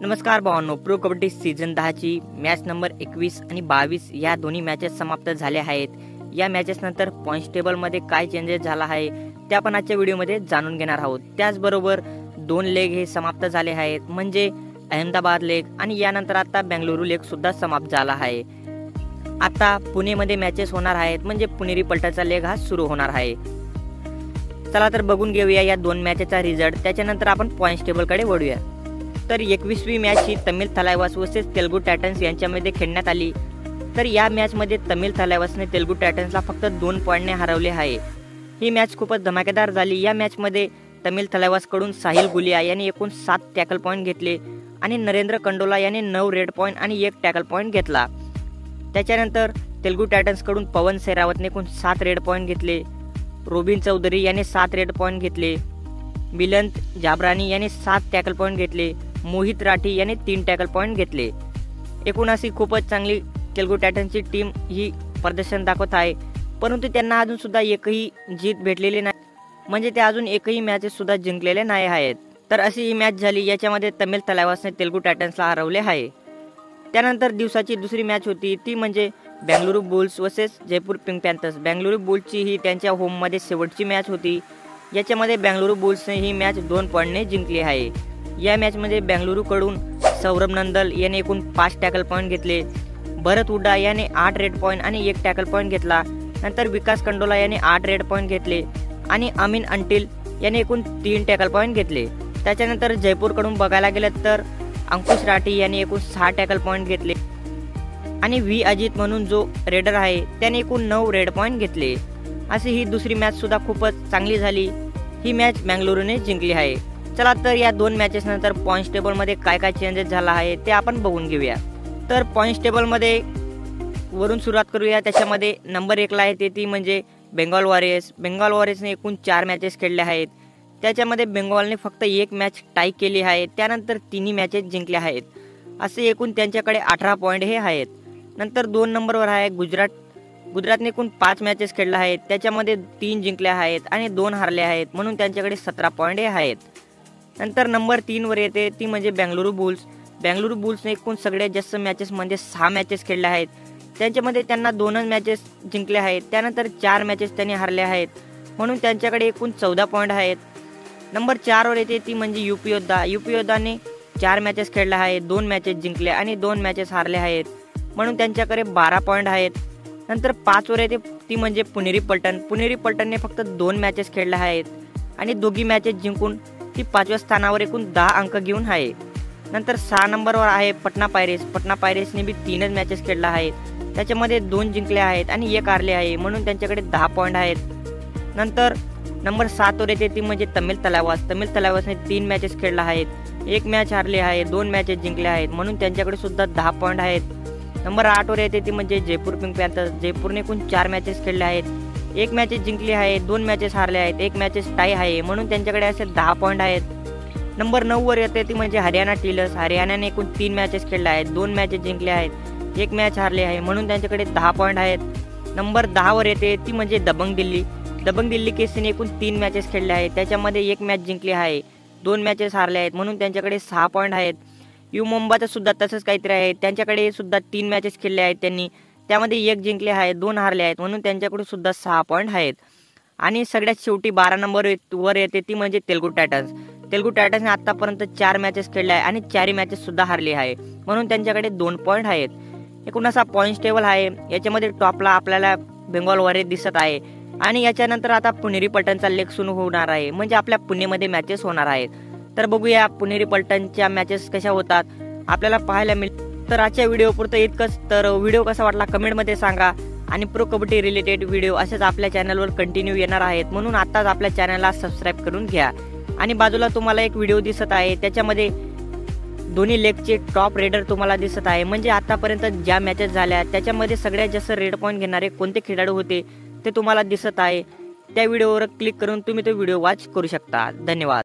नमस्कार भावांनो, pro kabaddi season 10 ची मॅच नंबर 21 आणि 22 या दोन्ही मॅचेस समाप्त झाल्या आहेत। या मॅचेस नंतर पॉइंट्स टेबल मध्ये काय चेंजेस झाला आहे ते आपण आजच्या व्हिडिओमध्ये जाणून घेणार आहोत। त्याचबरोबर दोन लेग हे समाप्त झाले आहेत, म्हणजे अहमदाबाद लेग आणि यानंतर आता बेंगळुरू लेग सुद्धा समाप्त झाला आहे। आता पुणेमध्ये मॅचेस होणार आहेत, म्हणजे पुणेरी पलटणचा लेग हा सुरू होणार आहे। चला तर बघून घेऊया या दोन मॅचेसचा रिझल्ट, त्याच्यानंतर आपण पॉइंट्स टेबल कडे वळूया। तर 21वी मॅच ही तमिल थलाइवास वर्सेस तेलुगू टायटन्स यांच्यामध्ये खेळण्यात आली। तर या मॅच मध्ये तमिल थलाइवासने तेलुगू टायटन्सला फक्त 2 पॉइंटने हरवले आहे। ही मॅच खूपच धमाकेदार झाली। या मॅच मध्ये तमिल थलाइवास कडून साहिल गुलिया यांनी एकूण 7 टॅकल पॉइंट घेतले आणि नरेंद्र कंडोला यांनी 9 रेड पॉइंट आणि 1 टॅकल पॉइंट घेतला। त्याच्यानंतर तेलुगू टायटन्स कडून पवन सेरावतने एकूण 7 रेड पॉइंट घेतले, रोबिन चौधरी यांनी 7 रेड पॉइंट घेतले, मिलंत जाबरानी यांनी 7 टॅकल पॉइंट घेतले, मोहित राठी यांनी 3 टॅकल पॉइंट घेतले। एकूण अशी खूपच चांगली तेलुगू टायटन्सची टीम ही प्रदर्शन दाखवत आहे, परंतु त्यांना अजून सुद्धा एकही जीत भेटलेली नाही, म्हणजे ते अजून एकही मॅचेस सुद्धा जिंकलेले नाही आहेत। तर अशी ही मॅच झाली, याच्यामध्ये तमिल थलाइवासने तेलुगू टायटन्सला हरवले आहे। त्यानंतर दिवसाची दुसरी मॅच होती, ती म्हणजे Bengaluru Bulls versus Jaipur Pink Panthers. Bengaluru बुल्सची ही त्यांच्या होम मध्ये शेवटची मॅच होती। याच्यामध्ये बेंगळुरू बुल्सने ही मॅच 2 पॉइंटने जिंकली आहे। या मॅच मध्ये बेंगळुरू कडून सौरभ नंदल याने एकूण 5 टॅकल पॉइंट घेतले, भरत हुड्डा याने 8 रेड पॉइंट आणि 1 टॅकल पॉइंट घेतला। नंतर विकास कंडोला याने 8 रेड पॉइंट घेतले आणि अमीन अंटिल याने एकूण 3 टॅकल पॉइंट घेतले। त्याच्यानंतर जयपूर कडून बघायला गेलं तर अंकुश राठी याने एकूण 6 टॅकल पॉइंट घेतले आणि व्ही अजित म्हणून जो रेडर आहे त्याने एकूण 9 रेड पॉइंट घेतले। अशी ही दुसरी मॅच सुद्धा खूपच चांगली झाली। ही मॅच बेंगळुरूने जिंकली आहे। चला तर या दोन मॅचेस नंतर पॉइंट्स टेबल मध्ये काय काय चेंजेस झाला आहे ते आपण बघून घेऊया। तर पॉइंट्स टेबल मध्ये वरून सुरुवात करूया। त्याच्यामध्ये नंबर 1 ला आहे ती म्हणजे बेंगॉल वॉरियर्स। बेंगॉल वॉरियर्सने एकूण 4 मॅचेस खेळल्या आहेत। त्याच्यामध्ये बेंगॉलने फक्त 1 मॅच टाय केली आहे, त्यानंतर 3 मॅचेस जिंकल्या आहेत। असे एकूण त्यांच्याकडे 18 पॉइंट हे आहेत। नंतर 2 नंबरवर आहे गुजरात। गुजरातने एकूण 5 मॅचेस खेळल्या आहेत, त्याच्यामध्ये 3 जिंकल्या आहेत आणि 2 हारले आहेत, म्हणून त्यांच्याकडे 17 पॉइंट हे आहेत। नंतर नंबर 3 वर येते ती म्हणजे बेंगळुरू बुल्स। बेंगळुरू बुल्सने एकूण सगळ्यात जास्त मॅचेस म्हणजे 6 मॅचेस खेळल्या आहेत, त्यांच्यामध्ये त्यांना 2 मॅचेस जिंकल्या आहेत, त्यानंतर 4 मॅचेस त्यांनी हारल्या आहेत, म्हणून त्यांच्याकडे एकूण 14 पॉइंट आहेत। नंबर 4 वर येते ती म्हणजे यूपी योद्धा। यूपी योद्धाने 4 मॅचेस खेळल्या आहेत, 2 मॅचेस जिंकल्या आणि 2 मॅचेस हारले आहेत, म्हणून त्यांच्याकडे 12 पॉइंट आहेत। नंतर 5 वर येते ती म्हणजे पुणेरी पलटण। पुणेरी पलटणने फक्त 2 मॅचेस खेळल्या आहेत आणि दोघी मॅचेस जिंकून ती 5व्या स्थानावर एकूण 10 अंक घेऊन आहे। नंतर 6 नंबरवर आहे पटना पायरेट्स। पटना पायरेट्सने बी 3 मॅचेस खेळल्या आहेत, त्याच्यामध्ये 2 जिंकल्या आहेत आणि 1 हारले आहे, म्हणून त्यांच्याकडे 10 पॉइंट आहेत। नंतर नंबर 7 वर येते ती म्हणजे तमिल थलाइवास। तमिल थलाइवासने 3 मॅचेस खेळल्या आहेत, 1 मॅच हारले आहे, 2 मॅचेस जिंकल्या आहेत, म्हणून त्यांच्याकडे सुद्धा 10 पॉइंट आहेत। नंबर 8 वर येते ती म्हणजे जयपूर पिंक पॅन्थर्स। जयपूरने एकूण 4 मॅचेस खेळल्या आहेत, 1 मॅचेस जिंकली आहे, 2 मॅचेस हारले आहेत, 1 मॅचेस टाय आहे, म्हणून त्यांच्याकडे असे 10 पॉइंट आहेत। नंबर 9 वर येते ती म्हणजे हरियाणा टीलर्स। हरियाणाने एकूण 3 मॅचेस खेळल्या आहेत, 2 मॅचेस जिंकल्या आहेत, 1 मॅच हारले आहे, म्हणून त्यांच्याकडे 10 पॉइंट आहेत। नंबर 10 वर येते ती म्हणजे दबंग दिल्ली। दबंग दिल्ली केसरीने एकूण 3 मॅचेस खेळल्या आहेत, त्याच्यामध्ये 1 मॅच जिंकली आहे, 2 मॅचेस हारले आहेत, म्हणून त्यांच्याकडे 6 पॉइंट आहेत। यू मुंबाचं सुद्धा तसंच काहीतरी आहे, त्यांच्याकडे सुद्धा 3 मॅचेस खेळल्या आहेत त्यांनी, त्यामध्ये 1 जिंकले आहे, 2 हारले आहेत, म्हणून त्यांच्याकडे सुद्धा 6 पॉइंट आहेत। आणि सगळ्यात शेवटी 12 नंबर वर येते ती म्हणजे तेलुगू टायटन्स। तेलुगू टायटन्सने आतापर्यंत 4 मॅचेस खेळल्या आहे आणि 4 मॅचेस सुद्धा हारली आहे, म्हणून त्यांच्याकडे 2 पॉइंट आहेत। एकूण असा पॉइंट्स टेबल आहे। याच्यामध्ये टॉपला आपल्याला बेंगॉल वॉरियर्स दिसत आहे आणि याच्यानंतर आता पुणेरी पलटणचा लेग सुरू होणार आहे, म्हणजे आपल्या पुणेमध्ये मॅचेस होणार आहेत। तर बघूया पुणेरी पलटणच्या मॅचेस कशा होतात आपल्याला पाहायला मिळेल। तर आजच्या व्हिडिओ पुरतं इतकंच। तर व्हिडिओ कसा वाटला कमेंटमध्ये सांगा आणि प्रो कबड्डी रिलेटेड व्हिडिओ असेच आपल्या चॅनलवर कंटिन्यू येणार आहेत, म्हणून आताच आपल्या चॅनलला सबस्क्राईब करून घ्या। आणि बाजूला तुम्हाला एक व्हिडिओ दिसत आहे, त्याच्यामध्ये दोन्ही लेगचे टॉप रेडर तुम्हाला दिसत आहे, म्हणजे आतापर्यंत ज्या मॅचेस झाल्या त्याच्यामध्ये सगळ्यात जास्त रेड पॉइंट घेणारे कोणते खेळाडू होते ते तुम्हाला दिसत आहे। त्या व्हिडिओवर क्लिक करून तुम्ही तो व्हिडिओ वॉच करू शकता। धन्यवाद।